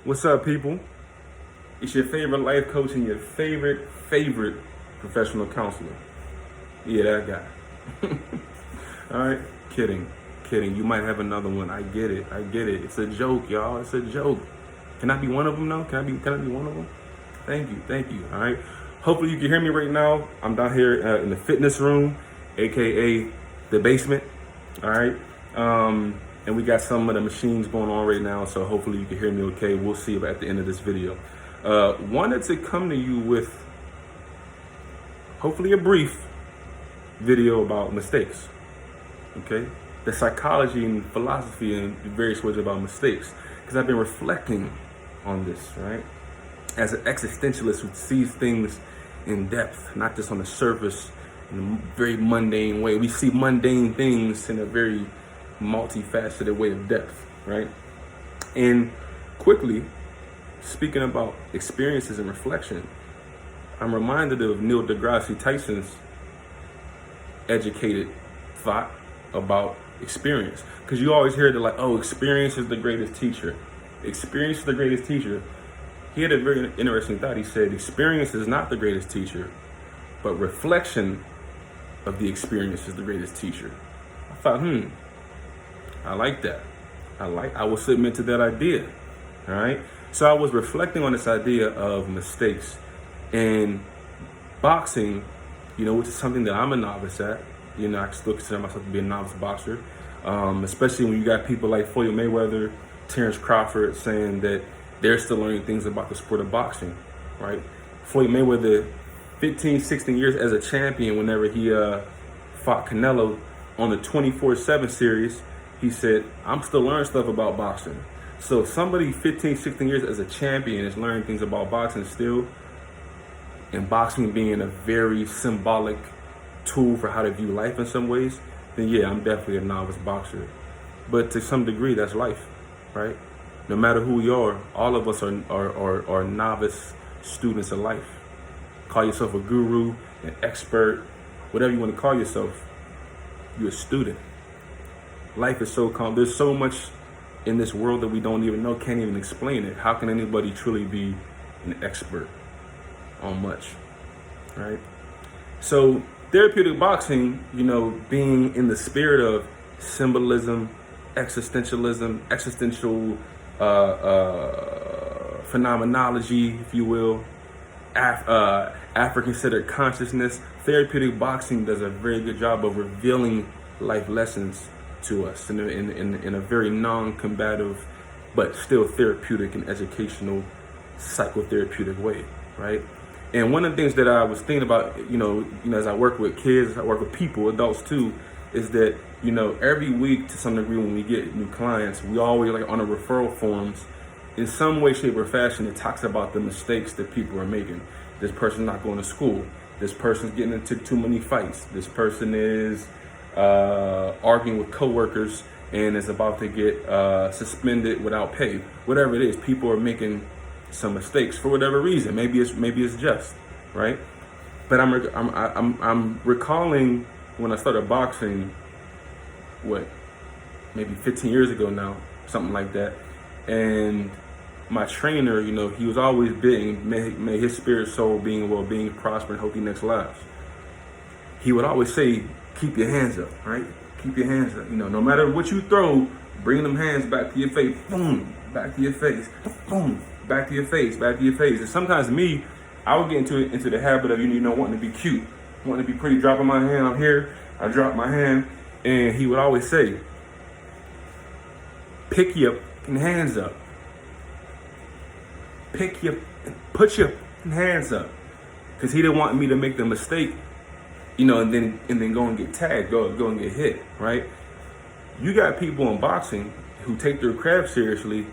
What's up, people? It's your favorite life coach and your favorite professional counselor. Yeah, that guy. All right, kidding. You might have another one. I get it. It's a joke, y'all. It's a joke. Can I be one of them now? Can I be one of them? Thank you. All right. Hopefully you can hear me right now. I'm down here in the fitness room, aka the basement. All right. And we got some of the machines going on right now, so hopefully you can hear me okay. We'll see at the end of this video. Wanted to come to you with hopefully a brief video about mistakes, okay? The psychology and philosophy and various ways about mistakes, because I've been reflecting on this, right? As an existentialist who sees things in depth, not just on the surface, in a very mundane way. We see mundane things in a very multifaceted way of depth, right? And quickly, speaking about experiences and reflection, I'm reminded of Neil deGrasse Tyson's educated thought about experience. Because you always hear that, like, oh, experience is the greatest teacher. Experience is the greatest teacher. He had a very interesting thought. He said, experience is not the greatest teacher, but reflection of the experience is the greatest teacher. I thought, I like that. I will submit to that idea. All right. So I was reflecting on this idea of mistakes and boxing, which is something that I'm a novice at. I still consider myself to be a novice boxer, especially when you got people like Floyd Mayweather, Terrence Crawford saying that they're still learning things about the sport of boxing, right? Floyd Mayweather, 15, 16 years as a champion, whenever he fought Canelo on the 24/7 series, he said, I'm still learning stuff about boxing. So somebody 15, 16 years as a champion is learning things about boxing still, and boxing being a very symbolic tool for how to view life in some ways, then yeah, I'm definitely a novice boxer. But to some degree, that's life, right? No matter who we are, all of us are novice students of life. Call yourself a guru, an expert, whatever you want to call yourself, you're a student. Life is so calm. There's so much in this world that we don't even know, can't even explain it. How can anybody truly be an expert on much, right? So therapeutic boxing, being in the spirit of symbolism, existentialism, existential phenomenology, if you will, African-centered consciousness, therapeutic boxing does a very good job of revealing life lessons to us in a very non-combative, but still therapeutic and educational, psychotherapeutic way, right? And one of the things that I was thinking about, as I work with kids, as I work with people, adults too, is that, every week to some degree when we get new clients, we always, like, on the referral forms, in some way, shape, or fashion, it talks about the mistakes that people are making. This person's not going to school. This person's getting into too many fights. This person is arguing with coworkers and is about to get suspended without pay. Whatever it is, people are making some mistakes for whatever reason. Maybe it's just, right? But I'm recalling when I started boxing, maybe 15 years ago now, something like that. And my trainer, he was always big, may his spirit, soul, being well-being, prosper, and healthy next lives. He would always say, keep your hands up, right? Keep your hands up. No matter what you throw, bring them hands back to your face. Boom, back to your face. Boom, back to your face, back to your face. And sometimes me, I would get into the habit of, wanting to be cute, wanting to be pretty, dropping my hand. I'm here, I drop my hand, and he would always say, pick your hands up. Put your hands up. Because he didn't want me to make the mistake, and then go and get tagged, go and get hit, right? You got people in boxing who take their craft seriously.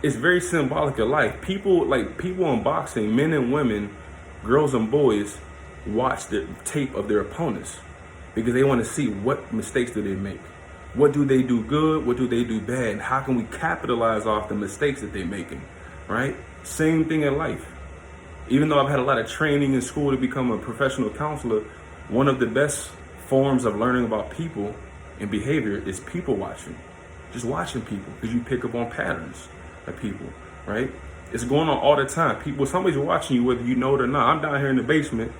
It's very symbolic of life. People in boxing, men and women, girls and boys, watch the tape of their opponents because they want to see what mistakes do they make. What do they do good? What do they do bad? And how can we capitalize off the mistakes that they're making, right? Same thing in life. Even though I've had a lot of training in school to become a professional counselor, one of the best forms of learning about people and behavior is people watching. Just watching people, because you pick up on patterns of people. right? It's going on all the time. Somebody's watching you whether you know it or not. I'm down here in the basement,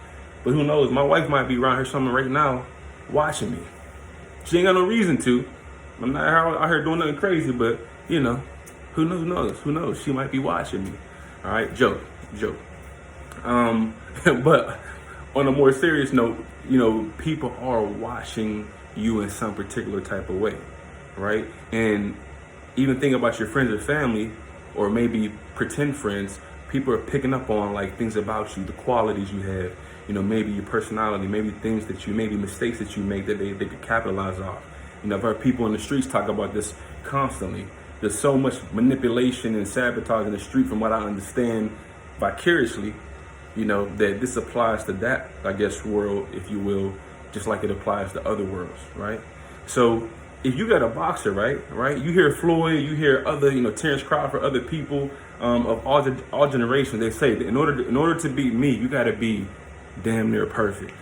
but who knows? My wife might be around here somewhere right now watching me. She ain't got no reason to. I'm not out here doing nothing crazy, but you know, who knows? She might be watching me. All right, joke. But on a more serious note, you know, people are watching you in some particular type of way, right? And even think about your friends or family, or maybe pretend friends. People are picking up on like things about you, the qualities you have, you know, maybe your personality, maybe things that you, maybe mistakes that you make that they could capitalize off. You know, I've heard people in the streets talk about this constantly. There's so much manipulation and sabotage in the street, from what I understand vicariously, you know, that this applies to that, I guess, world, if you will, just like it applies to other worlds, right? So if you got a boxer, right, you hear Floyd, you hear other, you know, Terrence Crawford, other people of all generations, they say that in order to beat me, you got to be damn near perfect.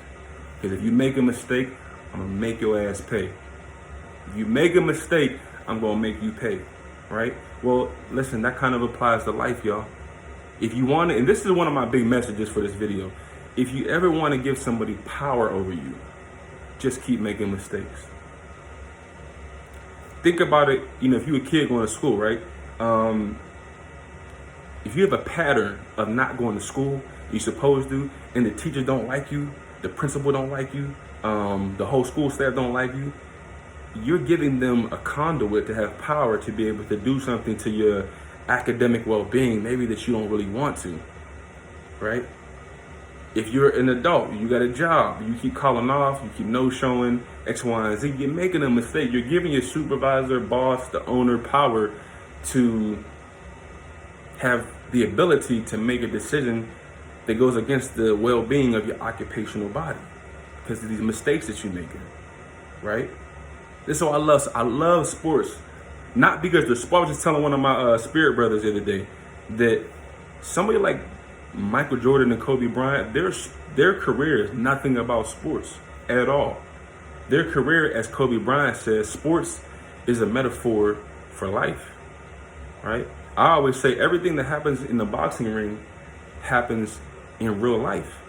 Because if you make a mistake, I'm gonna make your ass pay. If you make a mistake, I'm gonna make you pay, right? Well, listen, that kind of applies to life, y'all. If you want to, and this is one of my big messages for this video, if you ever want to give somebody power over you, just keep making mistakes. Think about it, you know, if you're a kid going to school, right? If you have a pattern of not going to school, you're supposed to, and the teachers don't like you, the principal don't like you, the whole school staff don't like you, you're giving them a conduit to have power to be able to do something to your academic well-being, maybe that you don't really want to, right? If you're an adult, you got a job, you keep calling off, you keep no-showing, X, Y, and Z, you're making a mistake. You're giving your supervisor, boss, the owner power to have the ability to make a decision that goes against the well-being of your occupational body because of these mistakes that you're making, right? This is why I love sports. Not because the sport, I was just telling one of my spirit brothers the other day that somebody like Michael Jordan and Kobe Bryant, their career is nothing about sports at all. Their career, as Kobe Bryant says, sports is a metaphor for life, right? I always say everything that happens in the boxing ring happens in real life.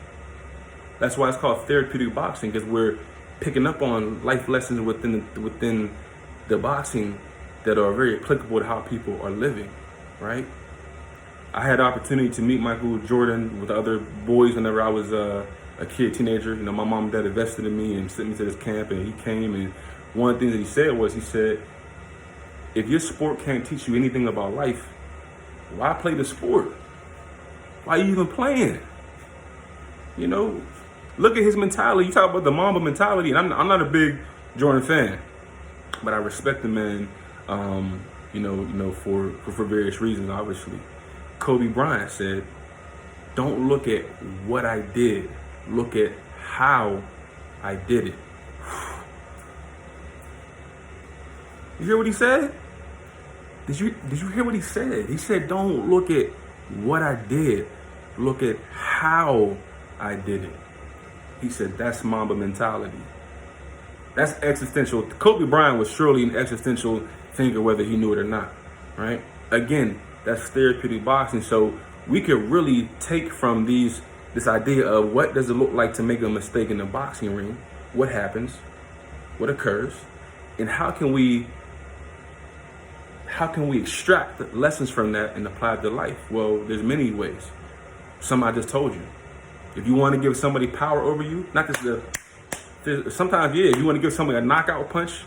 That's why it's called therapeutic boxing, because we're picking up on life lessons within the boxing that are very applicable to how people are living, right? I had the opportunity to meet Michael Jordan with other boys whenever I was a kid, teenager. You know, my mom and dad invested in me and sent me to this camp, and he came, and one of the things that he said, if your sport can't teach you anything about life, why play the sport? Why are you even playing? You know, look at his mentality. You talk about the Mamba mentality, and I'm not a big Jordan fan, but I respect the man, for various reasons, obviously. Kobe Bryant said, don't look at what I did, look at how I did it. You hear what he said? Did you hear what he said? He said, don't look at what I did, look at how I did it. He said, that's Mamba mentality. That's existential. Kobe Bryant was surely an existential thinker, whether he knew it or not, right? Again, that's therapeutic boxing. So we could really take from this idea of what does it look like to make a mistake in the boxing ring, what happens, what occurs, and how can we extract the lessons from that and apply it to life? Well, there's many ways. Some I just told you. If you want to give somebody power over you, not just sometimes, yeah, if you want to give somebody a knockout punch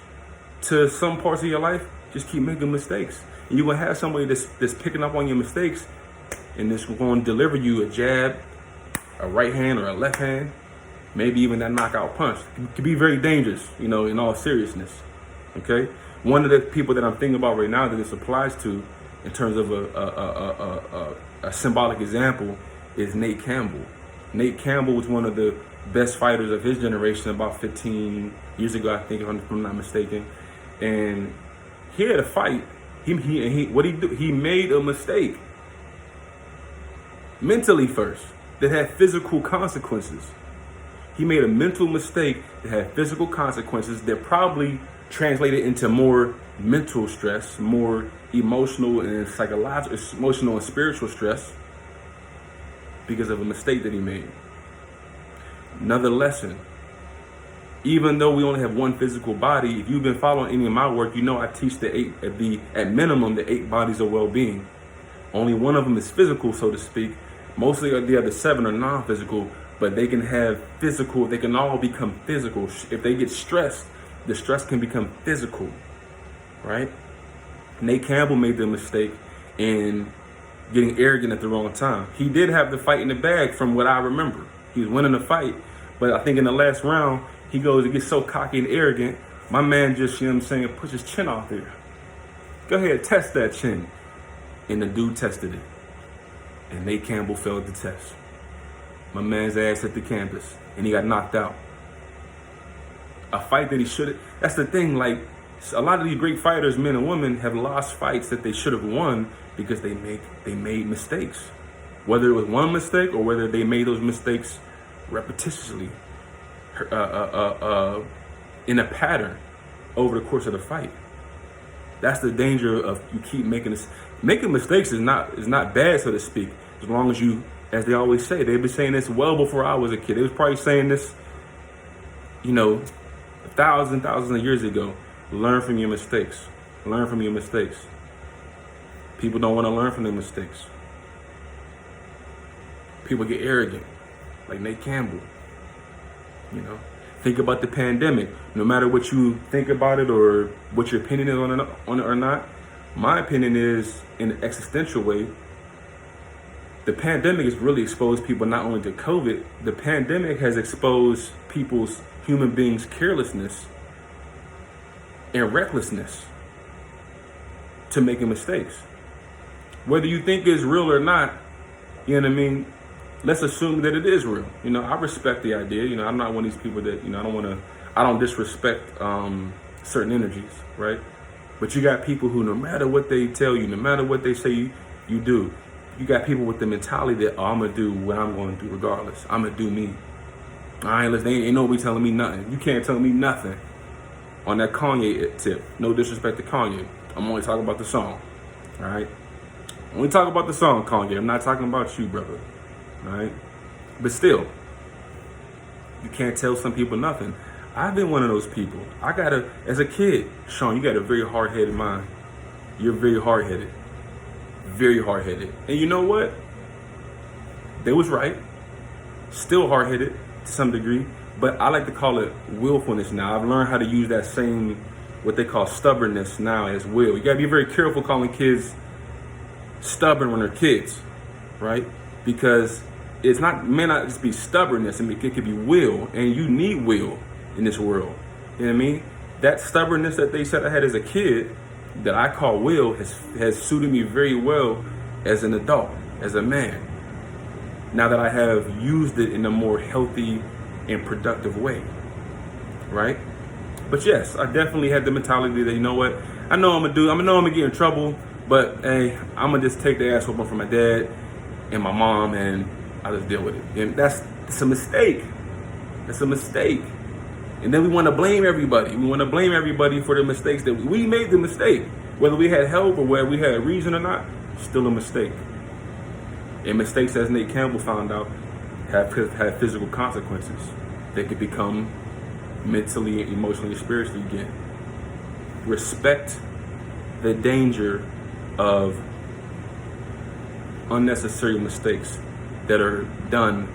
to some parts of your life, just keep making mistakes. And you're going to have somebody that's picking up on your mistakes, and this going to deliver you a jab, a right hand or a left hand, maybe even that knockout punch. It can be very dangerous, you know, in all seriousness, okay? One of the people that I'm thinking about right now that this applies to in terms of a symbolic example is Nate Campbell. Nate Campbell was one of the best fighters of his generation about 15 years ago, I think, if I'm not mistaken. And he had a fight. He made a mistake mentally first that had physical consequences. He made a mental mistake that had physical consequences that probably translated into more mental stress, more emotional and psychological, emotional and spiritual stress because of a mistake that he made. Another lesson. Even though we only have one physical body, if you've been following any of my work, you know I teach at minimum the 8 bodies of well-being. Only one of them is physical, so to speak. Mostly the other 7 are non-physical, but they can have physical, they can all become physical. If they get stressed, the stress can become physical, right? Nate Campbell made the mistake in getting arrogant at the wrong time. He did have the fight in the bag from what I remember. He was winning the fight, but I think in the last round, he goes and gets so cocky and arrogant. My man just, you know what I'm saying, puts his chin off there. Go ahead, test that chin. And the dude tested it. And Nate Campbell failed the test. My man's ass hit the canvas and he got knocked out. A fight that he should have, that's the thing, like a lot of these great fighters, men and women, have lost fights that they should have won because they made mistakes. Whether it was one mistake or whether they made those mistakes repetitiously. In a pattern over the course of the fight. That's the danger of you keep making mistakes is not bad, so to speak, as long as you, as they always say, they've been saying this well before I was a kid. They was probably saying this, you know, thousands of years ago. Learn from your mistakes. Learn from your mistakes. People don't want to learn from their mistakes. People get arrogant, like Nate Campbell. You know, think about the pandemic. No matter what you think about it or what your opinion is on it or not, my opinion is, in an existential way, the pandemic has really exposed people not only to COVID, the pandemic has exposed human beings' carelessness and recklessness to making mistakes. Whether you think it's real or not, you know what I mean? Let's assume that it is real. You know, I respect the idea. You know, I'm not one of these people that, you know, I don't disrespect certain energies, right? But you got people who, no matter what they tell you, no matter what they say you do, you got people with the mentality that, oh, I'm going to do what I'm going to do regardless. I'm going to do me. I ain't listening. Ain't nobody telling me nothing. You can't tell me nothing. On that Kanye tip, no disrespect to Kanye. I'm only talking about the song, all right? Only talk about the song, Kanye. I'm not talking about you, brother. All right, but still, you can't tell some people nothing. I've been one of those people. As a kid, Sean, you got a very hard-headed mind. You're very hard-headed, and you know what? They was right. Still hard-headed to some degree, but I like to call it willfulness now. I've learned how to use that same, what they call stubbornness now, as will. You gotta be very careful calling kids stubborn when they're kids, right? Because may not just be stubbornness, it could be will, and you need will in this world. You know what I mean? That stubbornness that they said I had as a kid, that I call will, has suited me very well as an adult, as a man. Now that I have used it in a more healthy and productive way, right? But yes, I definitely had the mentality that, you know what, I know I'm gonna get in trouble, but hey, I'm gonna just take the ass whooping from my dad and my mom, and I just deal with it. And it's a mistake. It's a mistake. And then we want to blame everybody. We want to blame everybody for the mistakes that we made the mistake. Whether we had help or whether we had a reason or not, still a mistake. And mistakes, as Nate Campbell found out, have physical consequences. They could become mentally, emotionally, spiritually again. Respect the danger of unnecessary mistakes that are done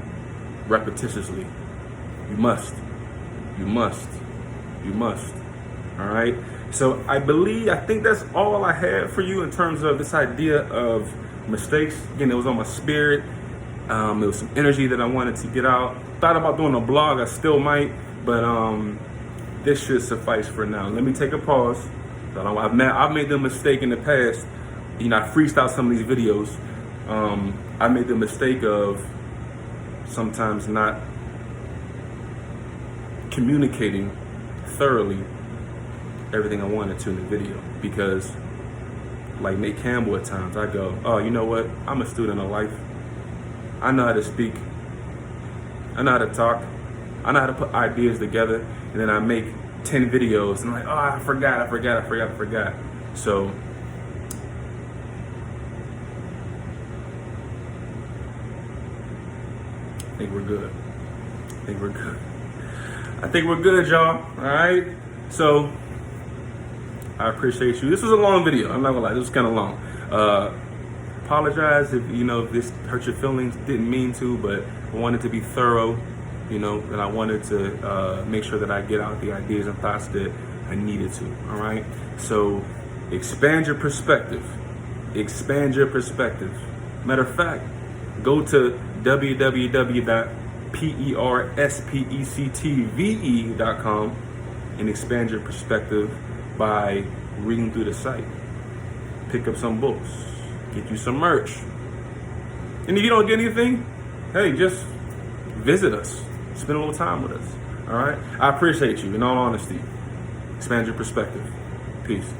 repetitiously. You must. All right. So I think that's all I had for you in terms of this idea of mistakes. Again, it was on my spirit. It was some energy that I wanted to get out. Thought about doing a blog. I still might, but this should suffice for now. Let me take a pause. I've made the mistake in the past. You know, I freestyle some of these videos. I made the mistake of sometimes not communicating thoroughly everything I wanted to in the video, because like Nate Campbell at times, I go, oh, you know what? I'm a student of life. I know how to speak. I know how to talk. I know how to put ideas together, and then I make 10 videos, and I'm like, oh, I forgot. So I think we're good. I think we're good, y'all. All right. So I appreciate you. This was a long video. I'm not gonna lie. This was kind of long. Apologize if if this hurt your feelings. Didn't mean to, but I wanted to be thorough. And I wanted to make sure that I get out the ideas and thoughts that I needed to. All right. So expand your perspective. Matter of fact, go to www.perspectve.com and expand your perspective by reading through the site. Pick up some books, get you some merch. And if you don't get anything, hey, just visit us. Spend a little time with us. All right? I appreciate you, in all honesty. Expand your perspective. Peace.